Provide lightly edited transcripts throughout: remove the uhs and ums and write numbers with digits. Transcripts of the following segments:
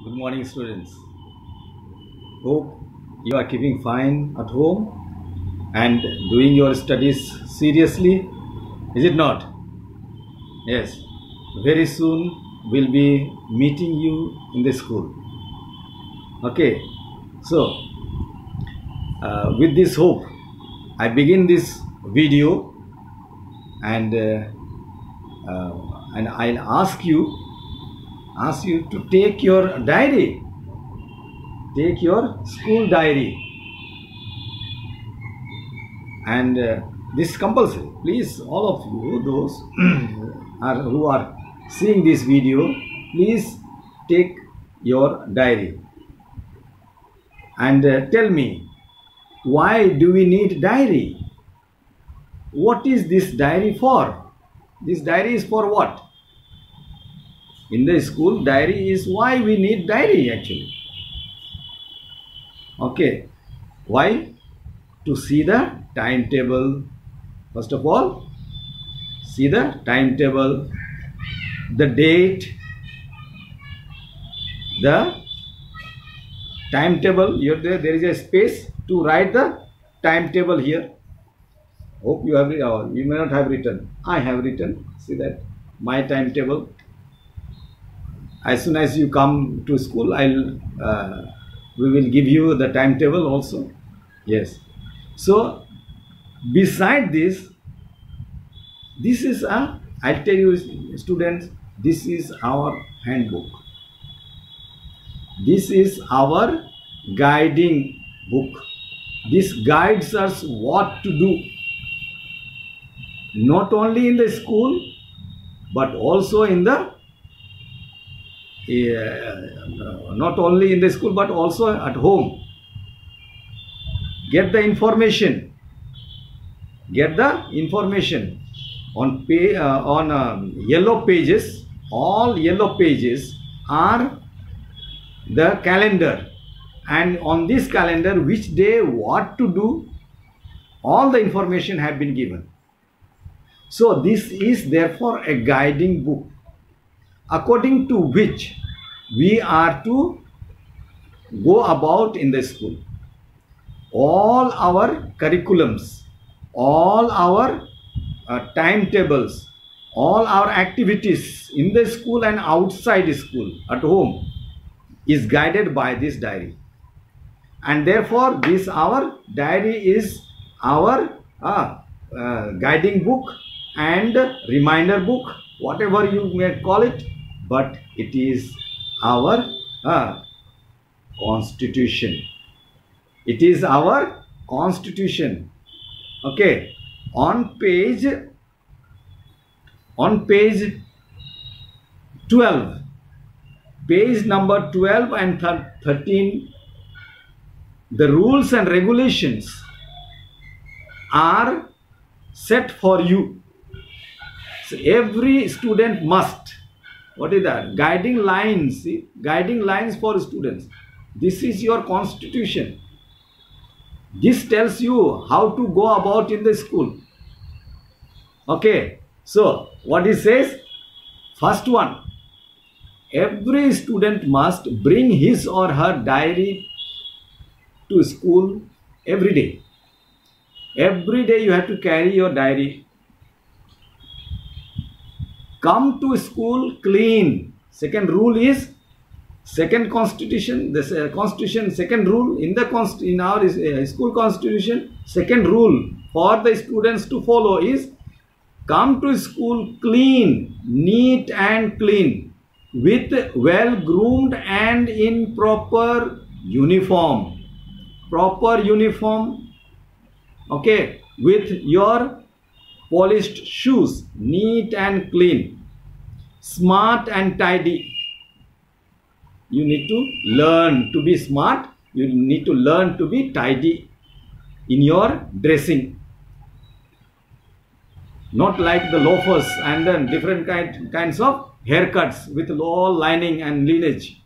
Good morning, students. Hope you are keeping fine at home and doing your studies seriously. Is it not? Yes. Very soon we'll be meeting you in the school. Okay. So, with this hope, I begin this video and I'll ask you to take your diary. Take your school diary, and this is compulsory. Please, all of you, those who are seeing this video, please take your diary and tell me, why do we need diary? What is this diary for? This diary is for what? In the school, diary is why we need diary actually. Okay, why? To see the timetable. First of all, see the timetable, the date, the timetable. There is a space to write the timetable here. Hope you have, you may not have written. I have written. See that, my timetable. As soon as you come to school, we will give you the timetable also. Yes. So, beside this is I'll tell you, students, this is our handbook. This is our guiding book. This guides us what to do. Not only in the school, but also in the not only in the school but also at home. Get the information. Get the information on yellow pages. All yellow pages are the calendar, and on this calendar, which day what to do, all the information have been given. So this is therefore a guiding book, according to which we are to go about in the school. All our curriculums, all our timetables, all our activities in the school and outside school, at home, is guided by this diary. And therefore, this our diary is our guiding book and reminder book, whatever you may call it, but it is our constitution. It is our constitution. Okay. On page 12, page number 12 and 13, the rules and regulations are set for you. So every student must. What is that? Guiding lines. See? Guiding lines for students. This is your constitution. This tells you how to go about in the school. Okay. So, what it says? First one. Every student must bring his or her diary to school every day. Every day you have to carry your diary. Come to school clean. Second rule is, second constitution, this constitution, second rule in our school constitution, second rule for the students to follow is, come to school clean, neat and clean, with well groomed and in proper uniform. Proper uniform. Okay, with your polished shoes, neat and clean, smart and tidy. You need to learn to be smart. You need to learn to be tidy in your dressing. Not like the loafers and then different kinds of haircuts with all lining and lineage.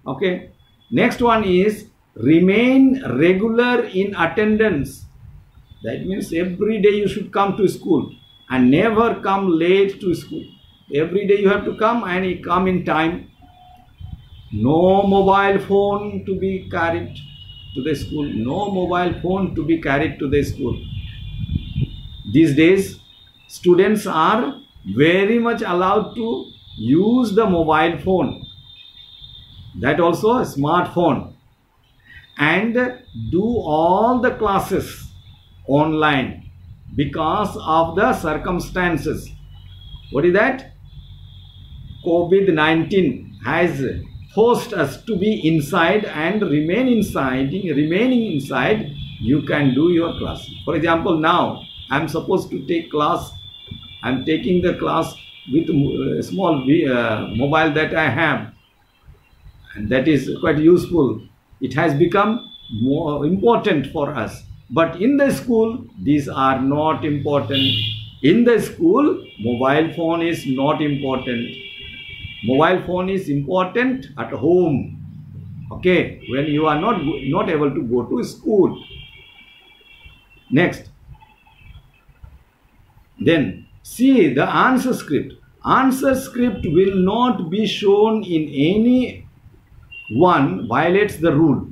Okay. Next one is, remain regular in attendance. That means every day you should come to school and never come late to school. Every day you have to come and you come in time. No mobile phone to be carried to the school. No mobile phone to be carried to the school. These days, students are very much allowed to use the mobile phone, that also a smartphone, and do all the classes online because of the circumstances. What is that? COVID-19 has forced us to be inside and remain inside. Remaining inside, you can do your class. For example, now I am supposed to take class. I am taking the class with a small mobile that I have, and that is quite useful. It has become more important for us. But in the school, these are not important. In the school, mobile phone is not important. Mobile phone is important at home. Okay, when you are not able to go to school. Next. Then see the answer script. Answer script will not be shown in any one violates the rule.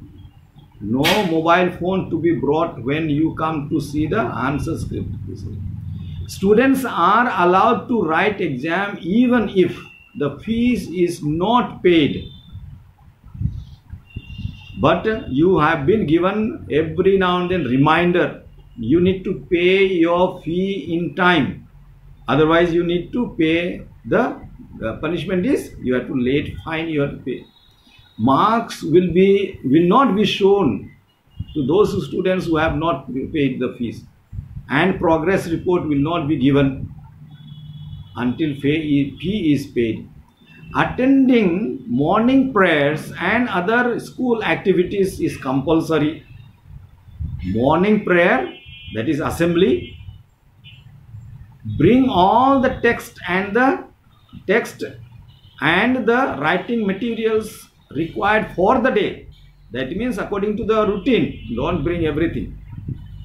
No mobile phone to be brought when you come to see the answer script. Students are allowed to write exam even if the fees is not paid. But you have been given every now and then reminder. You need to pay your fee in time. Otherwise, you need to pay the punishment is you have to late fine you have to pay. Marks will not be shown to those students who have not paid the fees, and progress report will not be given until fee is paid. Attending morning prayers and other school activities is compulsory. Morning prayer, that is assembly. Bring all the text and the writing materials required for the day. That means according to the routine. Don't bring everything.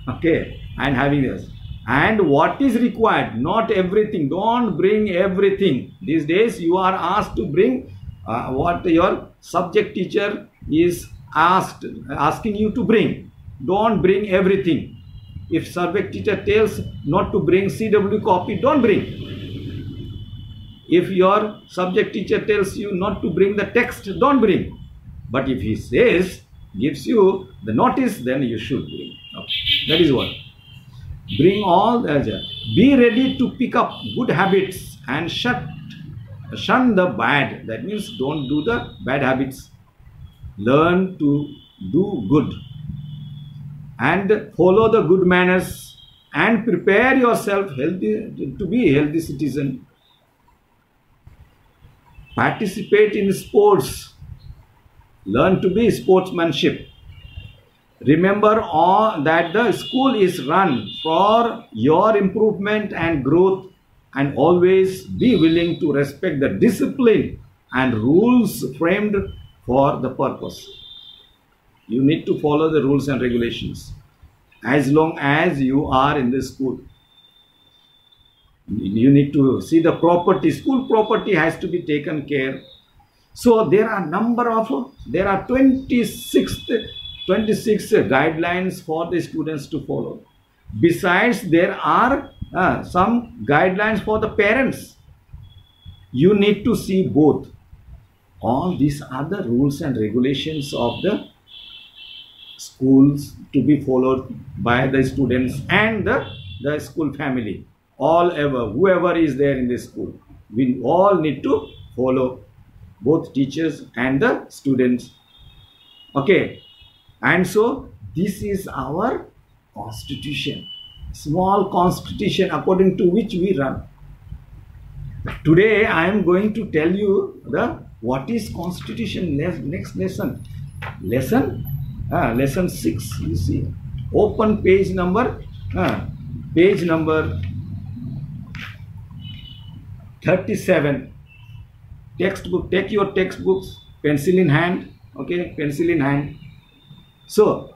Okay, and having this. And what is required, not everything. Don't bring everything. These days you are asked to bring what your subject teacher is asking you to bring. Don't bring everything. If subject teacher tells not to bring CW copy, don't bring. If your subject teacher tells you not to bring the text, don't bring. But if he says, gives you the notice, then you should bring. Okay. That is what. Bring all the. Be ready to pick up good habits and shun the bad. That means don't do the bad habits. Learn to do good and follow the good manners and prepare yourself to be a healthy citizen. Participate in sports. Learn to be sportsmanship. Remember that the school is run for your improvement and growth, and always be willing to respect the discipline and rules framed for the purpose. You need to follow the rules and regulations as long as you are in the school. You need to see the property. School property has to be taken care. So there are 26 guidelines for the students to follow. Besides, there are some guidelines for the parents. You need to see both. All these are the rules and regulations of the schools to be followed by the students and the school family. Whoever is there in the school, we all need to follow, both teachers and the students. Okay. And so this is our constitution, small constitution according to which we run. Today I am going to tell you what is constitution. Next lesson. Lesson 6. You see, open page number 37. Textbook. Take your textbooks, pencil in hand. Okay, pencil in hand. So,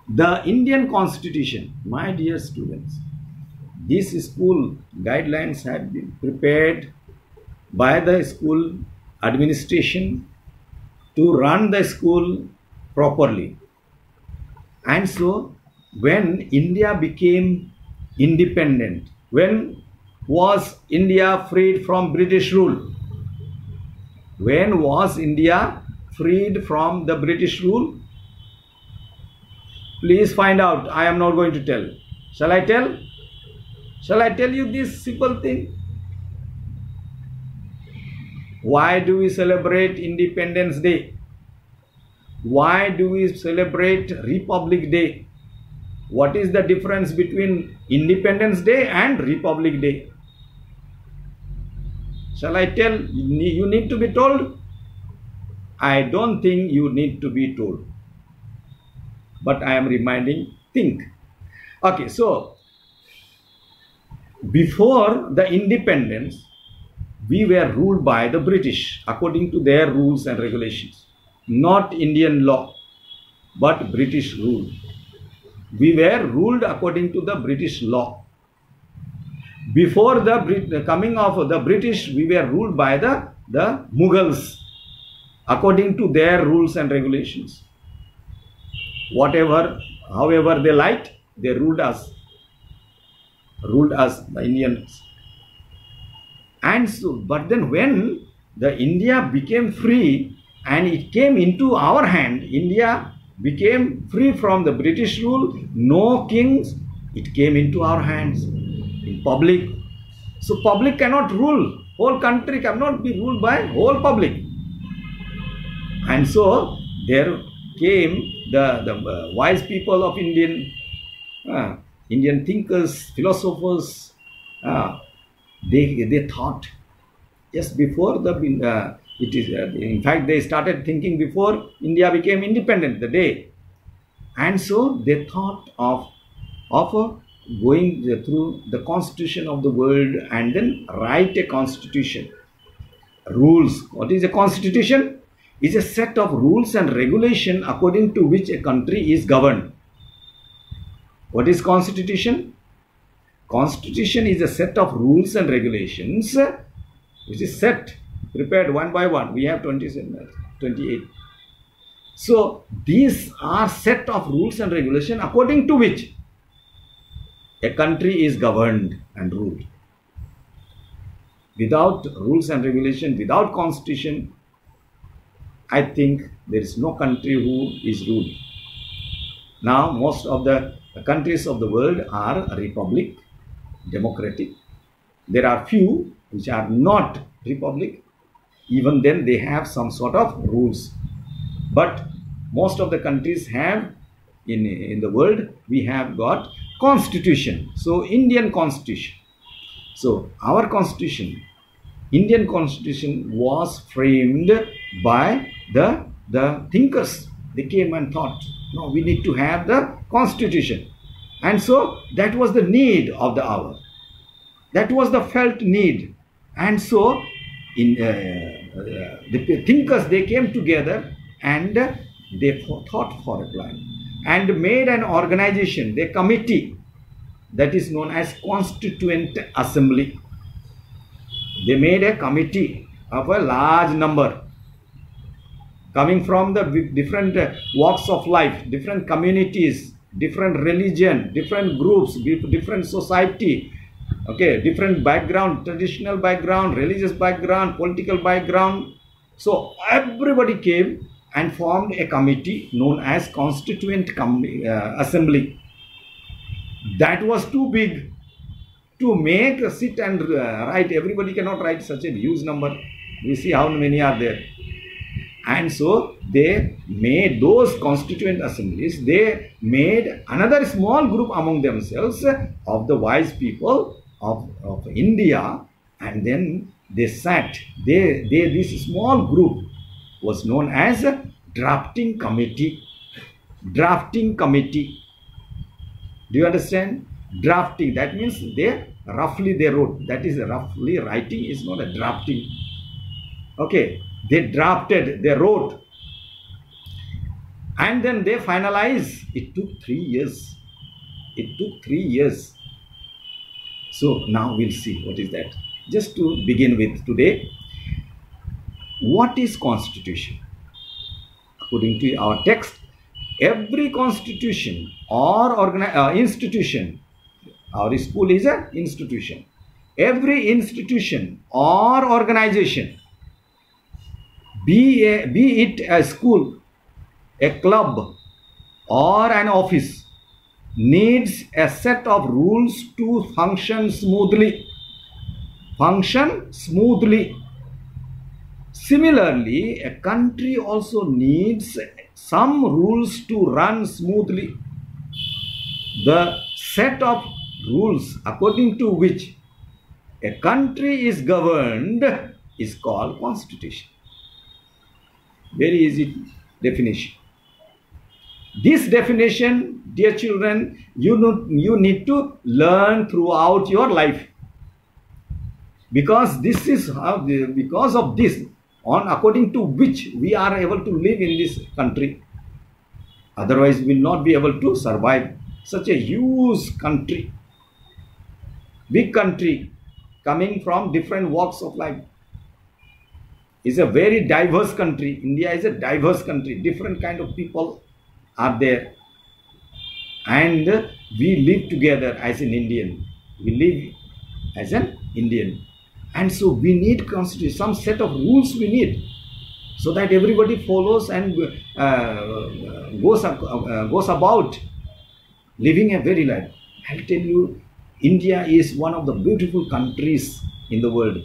the Indian Constitution, my dear students, these school guidelines have been prepared by the school administration to run the school properly. And so when India became independent, when was India freed from British rule? When was India freed from the British rule? Please find out. I am not going to tell. Shall I tell? Shall I tell you this simple thing? Why do we celebrate Independence Day? Why do we celebrate Republic Day? What is the difference between Independence Day and Republic Day? Shall I tell? You need to be told? I don't think you need to be told. But I am reminding, think. Okay, so before the independence, we were ruled by the British according to their rules and regulations. Not Indian law, but British rule. We were ruled according to the British law. Before the coming of the British, we were ruled by the Mughals according to their rules and regulations. Whatever, however they liked, they ruled us, the Indians. And so, but then when the India became free and it came into our hand, India became free from the British rule, no kings, it came into our hands in public. So public cannot rule, whole country cannot be ruled by whole public. And so there came the wise people of Indian thinkers, philosophers. They thought, yes, before in fact they started thinking before India became independent, the day. And so they thought of going through the constitution of the world and then write a constitution. Rules. What is a constitution? Is a set of rules and regulation according to which a country is governed. What is constitution? Constitution is a set of rules and regulations which is set, prepared one by one. We have 28. So these are set of rules and regulations according to which a country is governed and ruled. Without rules and regulation, without constitution, I think there is no country who is ruled. Now most of the countries of the world are republic, democratic. There are few which are not republic. Even then they have some sort of rules. But most of the countries have, in the world, we have got constitution. So Indian constitution. So our constitution, Indian constitution, was framed by the thinkers. They came and thought, no, we need to have the constitution. And so that was the need of the hour. That was the felt need. And so the thinkers, they came together and they thought for a plan and made an organization, the committee that is known as Constituent Assembly. They made a committee of a large number coming from the different walks of life, different communities, different religion, different groups, different society, okay, different background, traditional background, religious background, political background. So everybody came and formed a committee known as Constituent Assembly. That was too big to make sit and write. Everybody cannot write such a huge number. We see how many are there. And so they made those constituent assemblies, they made another small group among themselves of the wise people of India, and then they sat. This small group was known as drafting committee. Drafting committee. Do you understand? Drafting, that means they wrote. That is roughly writing, is not a drafting. Okay. They drafted, they wrote, and then they finalized. It took 3 years. It took 3 years. So now we'll see what is that. Just to begin with today, what is constitution? according to our text, every constitution or institution, our school is an institution, every institution or organization, be it a school, a club, or an office, needs a set of rules to function smoothly. Function smoothly. Similarly, a country also needs some rules to run smoothly. The set of rules according to which a country is governed is called constitution. Very easy definition. This definition, dear children, you need to learn throughout your life, because this is how, because of this, on according to which we are able to live in this country. Otherwise, we will not be able to survive. Such a huge country, big country, coming from different walks of life. It's a very diverse country. India is a diverse country. Different kind of people are there, and we live together as an Indian. We live as an Indian, and so we need constitution, some set of rules we need, so that everybody follows and goes about living a very life. I'll tell you, India is one of the beautiful countries in the world.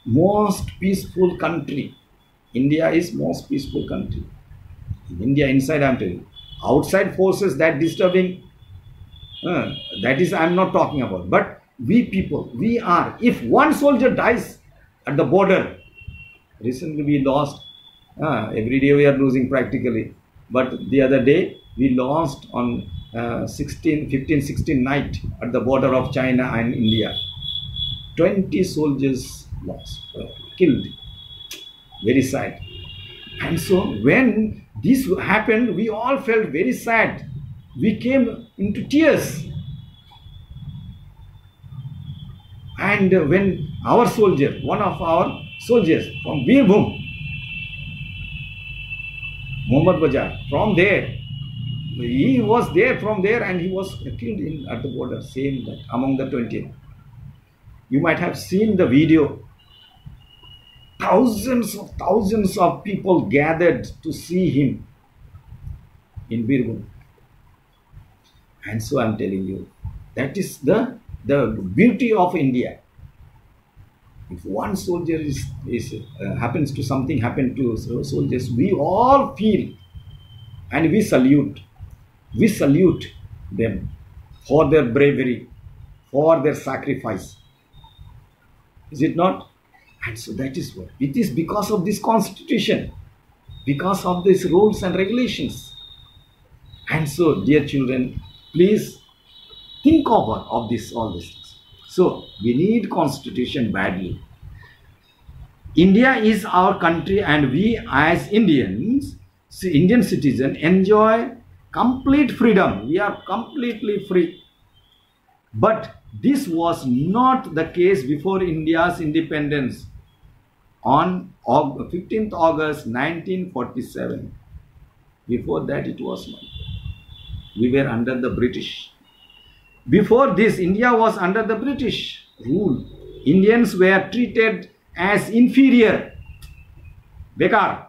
Most peaceful country. India is most peaceful country. In India, inside, I'm telling you. Outside forces that disturbing, that is I'm not talking about. But we people, we are, if one soldier dies at the border, recently we lost, every day we are losing practically, but the other day we lost on 15-16 night at the border of China and India. 20 soldiers lost, killed. Very sad. And so when this happened, we all felt very sad. We came into tears. And when our soldier, one of our soldiers from Birbhum, Muhammad Bajar, from there, he was there from there and he was killed at the border, same that among the 20. You might have seen the video. Thousands of people gathered to see him in Birbhum. And so I'm telling you, that is the beauty of India. If one soldier happens to something happen to soldiers, we all feel and we salute. We salute them for their bravery, for their sacrifice. Is it not? And so that is what. It is because of this constitution, because of these rules and regulations. And so, dear children, please think over all these things. So, we need constitution badly. India is our country, and we as Indians, Indian citizens, enjoy complete freedom. We are completely free. But this was not the case before India's independence on 15th August 1947. Before that it was not. We were under the British. Before this, India was under the British rule. Indians were treated as inferior, bekar,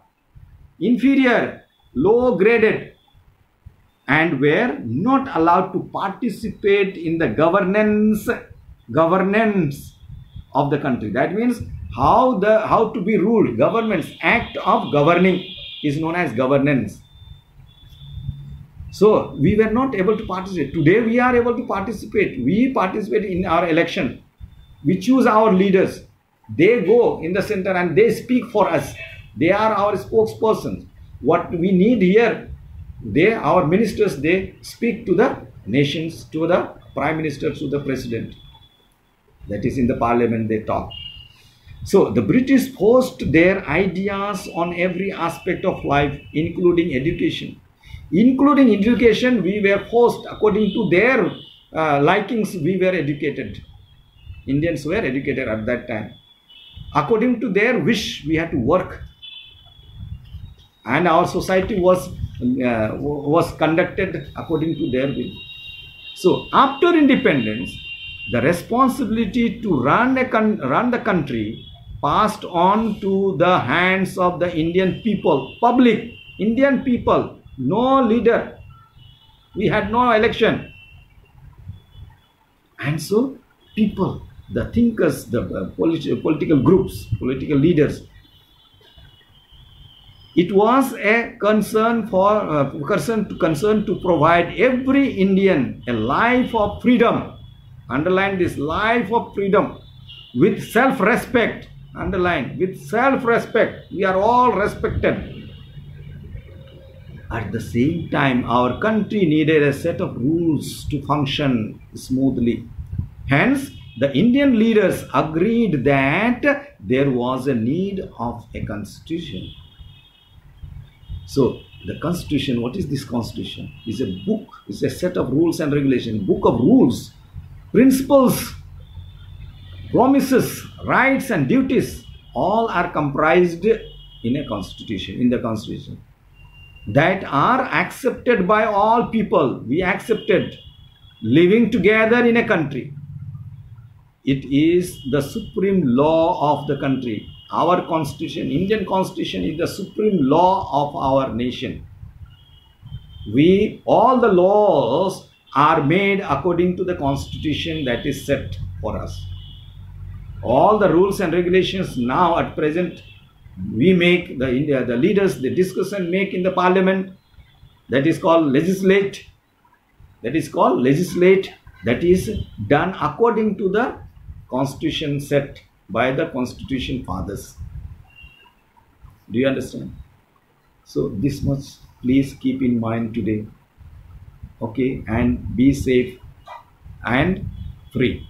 inferior, low graded, and were not allowed to participate in the governance of the country. That means how to be ruled. Government's act of governing is known as governance. So we were not able to participate. Today we are able to participate. We participate in our election. We choose our leaders. They go in the center and they speak for us. They are our spokespersons. What we need here, our ministers, they speak to the nations, to the prime minister, to the president. That is in the parliament they talk. So the British forced their ideas on every aspect of life, including education. Including education, we were forced according to their likings. We were educated. Indians were educated at that time. According to their wish, we had to work. and our society was conducted according to their will. So after independence, the responsibility to run the country passed on to the hands of the Indian people, public, Indian people, no leader. We had no election. And so people, the thinkers, the political groups, political leaders, it was a concern to provide every Indian a life of freedom. Underline this, life of freedom with self-respect. Underline, with self-respect. We are all respected. At the same time, our country needed a set of rules to function smoothly. Hence, the Indian leaders agreed that there was a need of a constitution. So, the constitution, what is this constitution? It's a book, it's a set of rules and regulations, book of rules, principles, promises, rights and duties, all are comprised in a constitution, in the constitution, that are accepted by all people. We accepted living together in a country. It is the supreme law of the country. Our constitution, Indian constitution, is the supreme law of our nation. All the laws are made according to the constitution that is set for us. All the rules and regulations now at present we make, the leaders, the discuss and make in the parliament, that is called legislate. That is called legislate. That is done according to the constitution set by the constitution fathers. Do you understand? So this much please keep in mind today. Okay, and be safe and free.